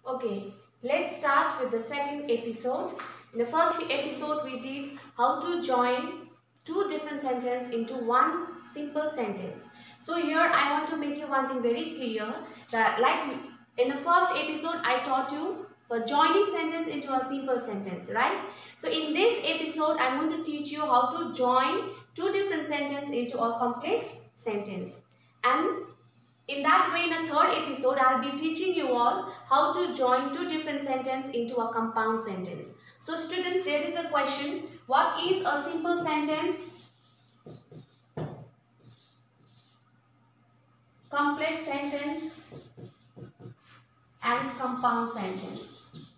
Okay, let's start with the second episode. In the first episode, we did how to join two different sentences into one simple sentence. So here I want to make you one thing very clear that in the first episode, I taught you for joining sentence into a simple sentence, right? So in this episode, I'm going to teach you how to join two different sentences into a complex sentence. And in that way, in a third episode, I'll be teaching you all how to join two different sentences into a compound sentence. So students, there is a question. What is a simple sentence, complex sentence, and compound sentence?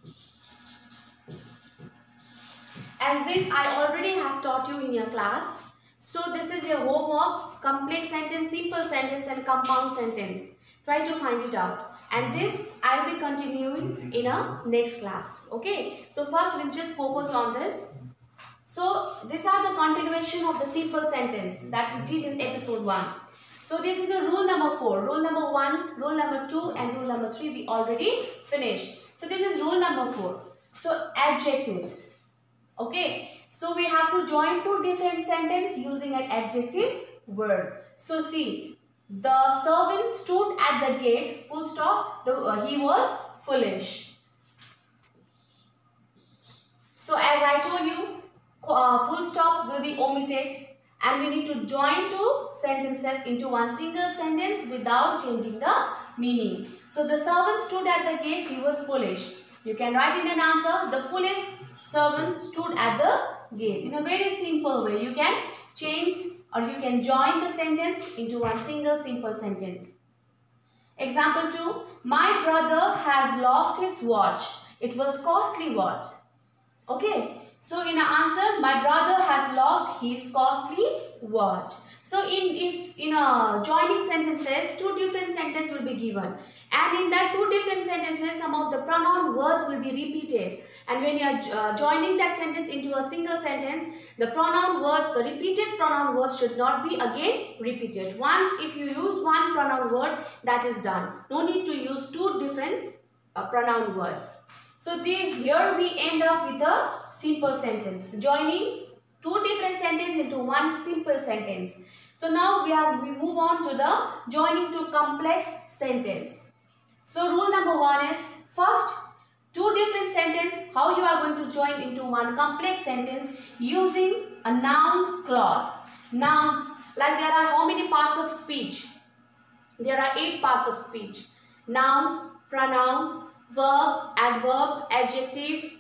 As this I already have taught you in your class. So this is your homework: complex sentence, simple sentence, and compound sentence. Try to find it out. And this I will be continuing in a next class. Okay. So first we'll just focus on this. So these are the continuation of the simple sentence that we did in episode 1. So this is a rule number 4. Rule number 1, rule number 2, and rule number 3 we already finished. So this is rule number 4. So adjectives. Okay, so we have to join two different sentences using an adjective word. So see, the servant stood at the gate, full stop, he was foolish. So as I told you, full stop will be omitted and we need to join two sentences into one single sentence without changing the meaning. So the servant stood at the gate, he was foolish. You can write in an answer, the foolish servant stood at the gate. In a very simple way, you can change or you can join the sentence into one single simple sentence. Example 2. My brother has lost his watch. It was costly watch. Okay. So in an answer, my brother has lost his costly watch. So if in a joining sentences, two different sentences will be given. And in that two different sentences, some of the pronoun words will be repeated. And when you are joining that sentence into a single sentence, the pronoun word, the repeated pronoun words should not be again repeated. Once if you use one pronoun word, that is done. No need to use two different pronoun words. So here we end up with a simple sentence, joining two different sentences into one simple sentence. So now we move on to the joining to complex sentence. So rule number 1 is, first, two different sentences, how you are going to join into one complex sentence using a noun clause. Noun, like there are how many parts of speech? There are 8 parts of speech. Noun, pronoun, verb, adverb, adjective,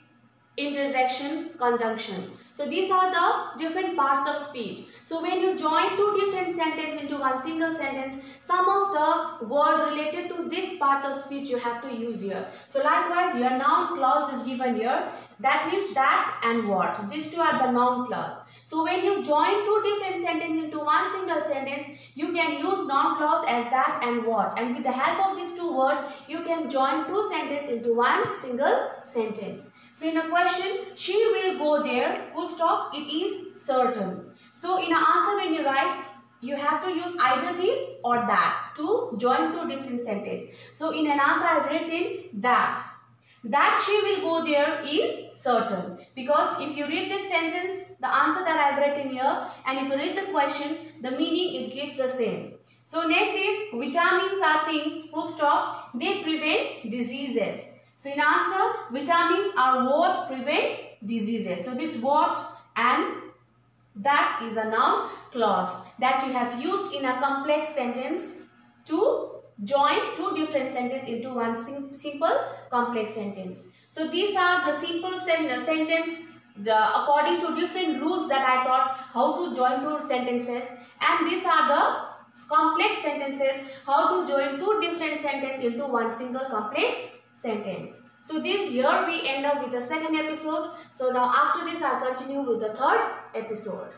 interjection, conjunction. So these are the different parts of speech. So when you join two different sentences into one single sentence, some of the word related to these parts of speech you have to use here. So likewise, your noun clause is given here. That means that and what. These two are the noun clause. So when you join two different sentences into one single sentence, you can use noun clause as that and what. And with the help of these two words, you can join two sentences into one single sentence. So in a question, she will go there, full stop, it is certain. So in an answer when you write, you have to use either this or that to join two different sentences. So in an answer I have written that. That she will go there is certain. Because if you read this sentence, the answer that I have written here, and if you read the question, the meaning it gives the same. So next is, vitamins are things, full stop, they prevent diseases. So in answer, vitamins are what prevent diseases. So this what and that is a noun clause that you have used in a complex sentence to join two different sentences into one simple complex sentence. So these are the simple sentence according to different rules that I taught how to join two sentences, and these are the complex sentences how to join two different sentences into one single complex sentence. So this here we end up with the second episode. So now after this I'll continue with the third episode.